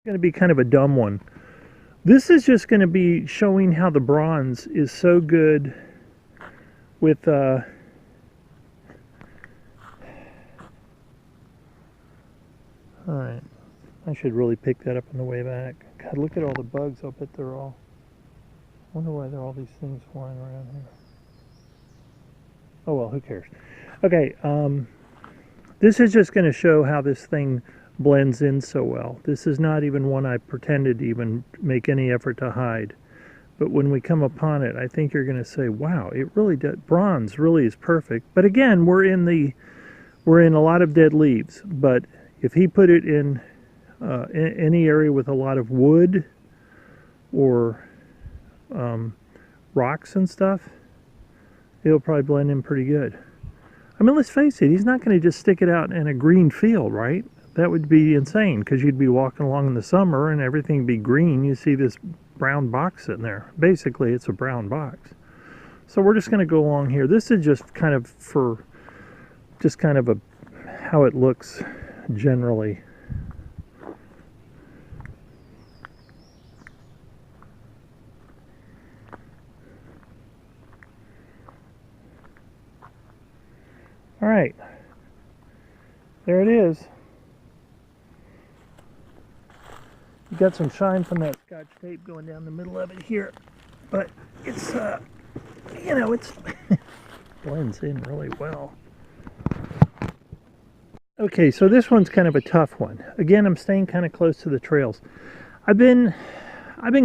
Going to be kind of a dumb one. This is just going to be showing how the bronze is so good with all right, I should really pick that up on the way back. God, look at all the bugs. I'll bet they're all, I wonder why there are all these things flying around here. Oh well, who cares. Okay, this is just going to show how this thing blends in so well. This is not even one I pretended to even make any effort to hide. But when we come upon it, I think you're going to say, wow, it really does. Bronze really is perfect. But again, we're in a lot of dead leaves. But if he put it in any area with a lot of wood or rocks and stuff, it'll probably blend in pretty good. I mean, let's face it, he's not going to just stick it out in a green field, right? That would be insane, because you'd be walking along in the summer and everything would be green. You see this brown box sitting there. Basically, it's a brown box. So we're just going to go along here. This is just kind of for, just kind of a, how it looks generally. All right, there it is. You got some shine from that Scotch tape going down the middle of it here, but it's you know, it's blends in really well. Okay, so this one's kind of a tough one. Again, I'm staying kind of close to the trails. I've been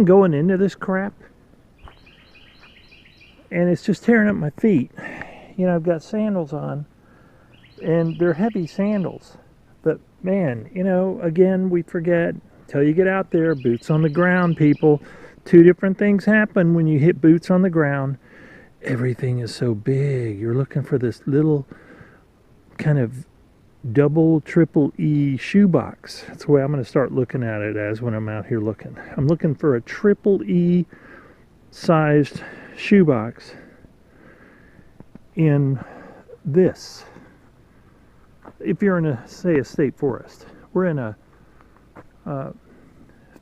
going into this crap, and it's just tearing up my feet. You know, I've got sandals on, and they're heavy sandals, but man, you know, again, we forget, until you get out there, boots on the ground, people. Two different things happen when you hit boots on the ground. Everything is so big. You're looking for this little kind of double, triple E shoebox. That's the way I'm going to start looking at it as when I'm out here looking. I'm looking for a triple E sized shoebox in this. If you're in a, say, a state forest. We're in a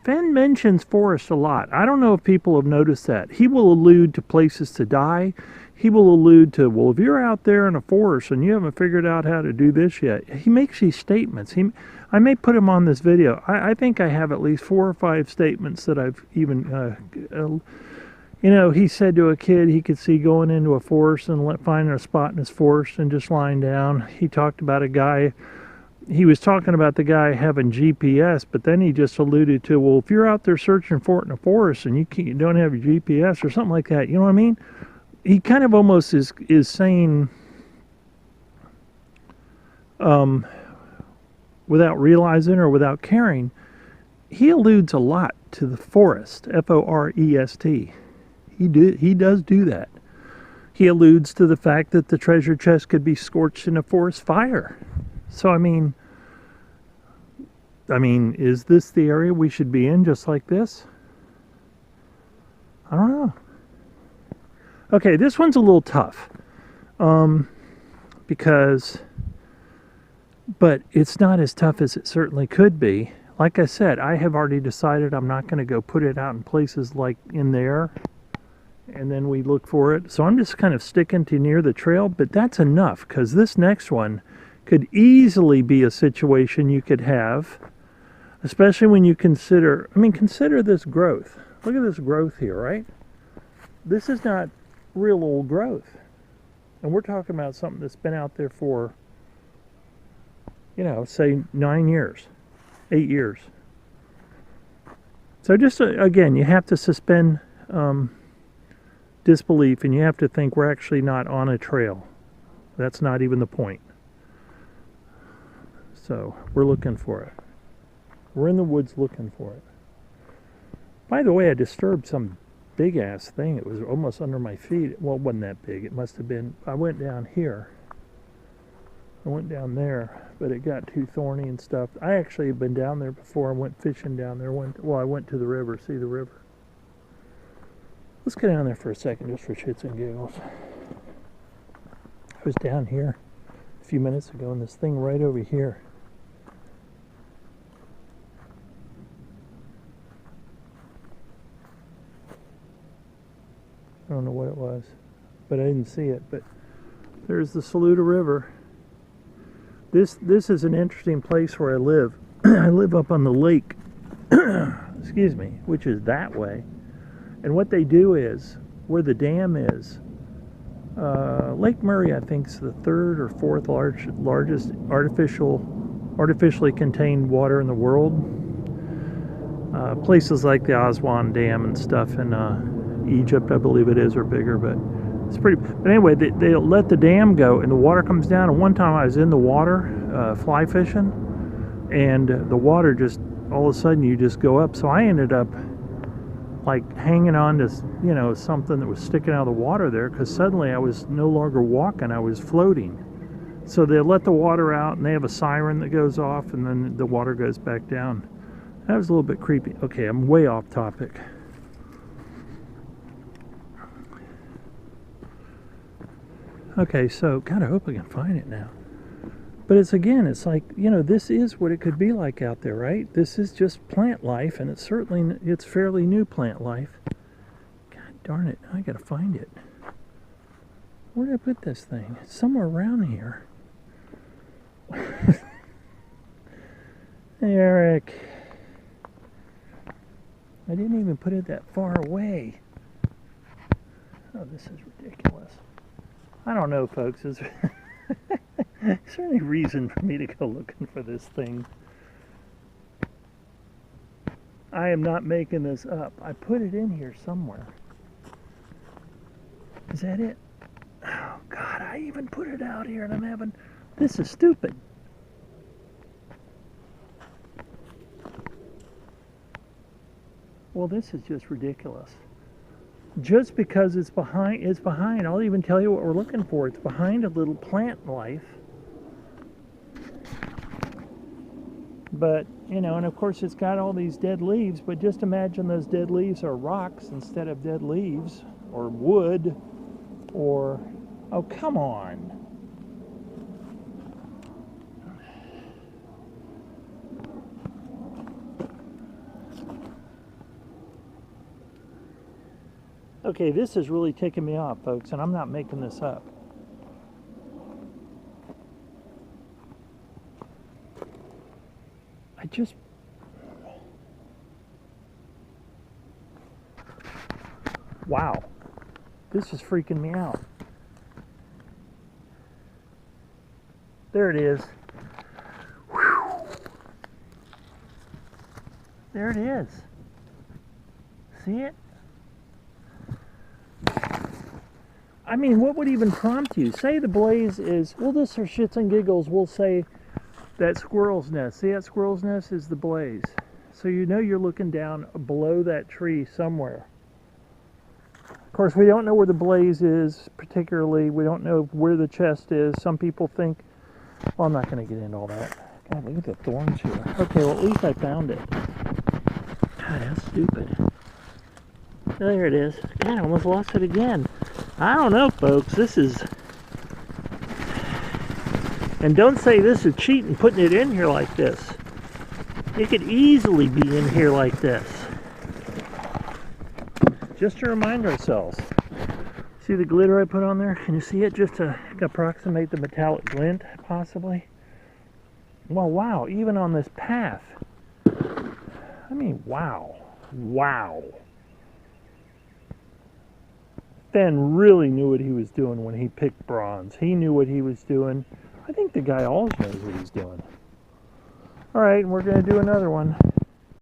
Fenn mentions forest a lot. I don't know if people have noticed that. He will allude to places to die. He will allude to, well, if you're out there in a forest and you haven't figured out how to do this yet. He makes these statements. I may put him on this video. I think I have at least 4 or 5 statements that I've even, you know, he said to a kid he could see going into a forest and finding a spot in his forest and just lying down. He talked about a guy. He was talking about the guy having GPS, but then he just alluded to, well, if you're out there searching for it in a forest and you don't have your GPS or something like that, you know what I mean? He kind of almost is saying, without realizing or without caring, he alludes a lot to the forest, F-O-R-E-S-T. He does do that. He alludes to the fact that the treasure chest could be scorched in a forest fire. So, I mean, is this the area we should be in just like this? I don't know. Okay, this one's a little tough. But it's not as tough as it certainly could be. Like I said, I have already decided I'm not going to go put it out in places like in there, and then we look for it. So I'm just kind of sticking to near the trail, but that's enough, because this next one could easily be a situation you could have, especially when you consider, consider this growth. Look at this growth here, right? This is not real old growth. And we're talking about something that's been out there for, you know, say 9 years, 8 years. So just, again, you have to suspend disbelief, and you have to think we're actually not on a trail. That's not even the point. So we're looking for it. We're in the woods looking for it. By the way, I disturbed some big ass thing. It was almost under my feet. Well, it wasn't that big. It must have been. I went down here. I went down there, but it got too thorny and stuff. I actually had been down there before. I went fishing down there. I went to the river, see the river. Let's go down there for a second, just for shits and giggles. I was down here a few minutes ago, and this thing right over here. don't know what it was, but I didn't see it. But there's the Saluda River. This is an interesting place where I live. I live up on the lake, excuse me, which is that way. And what they do is, where the dam is, Lake Murray, I think, is the third or fourth largest artificially contained water in the world. Places like the Aswan Dam and stuff in Egypt, I believe it is, are bigger, but it's pretty. But anyway, they let the dam go, and the water comes down. And one time I was in the water fly fishing, and the water just all of a sudden you just go up. So I ended up like hanging on to, you know, something that was sticking out of the water there, because suddenly I was no longer walking, I was floating. So they let the water out, and they have a siren that goes off, and then the water goes back down. That was a little bit creepy. Okay, I'm way off topic. Okay, so God, I hope I can find it now. But it's, again, it's like, you know, this is what it could be like out there, right? This is just plant life, and it's fairly new plant life. God darn it, I gotta find it. Where did I put this thing? It's somewhere around here. Hey, Eric. I didn't even put it that far away. Oh, this is ridiculous. I don't know, folks. Is there any reason for me to go looking for this thing? I am not making this up. I put it in here somewhere. Is that it? Oh, God, I even put it out here, and I'm having... This is stupid. Well, this is just ridiculous. Just because it's behind. I'll even tell you what we're looking for. It's behind a little plant life. But, you know, and of course it's got all these dead leaves, but just imagine those dead leaves are rocks instead of dead leaves, or wood, or... Oh, come on. Okay, this is really ticking me off, folks, and I'm not making this up. Wow. This is freaking me out. There it is. Whew. There it is. See it? I mean, what would even prompt you? Say the blaze is, well, this for shits and giggles, we'll say that squirrel's nest. See that squirrel's nest is the blaze. So you know you're looking down below that tree somewhere. Of course, we don't know where the blaze is particularly. We don't know where the chest is. Some people think, well, I'm not going to get into all that. God, look at the thorns here. Okay, well, at least I found it. God, that's stupid. There it is. God, I almost lost it again. I don't know, folks. This is... And don't say this is cheating putting it in here like this. It could easily be in here like this. Just to remind ourselves. See the glitter I put on there? Can you see it? Just to approximate the metallic glint, possibly. Well, wow. Even on this path. I mean, wow. Wow. Fenn really knew what he was doing when he picked bronze. He knew what he was doing. I think the guy always knows what he's doing. Alright, we're going to do another one.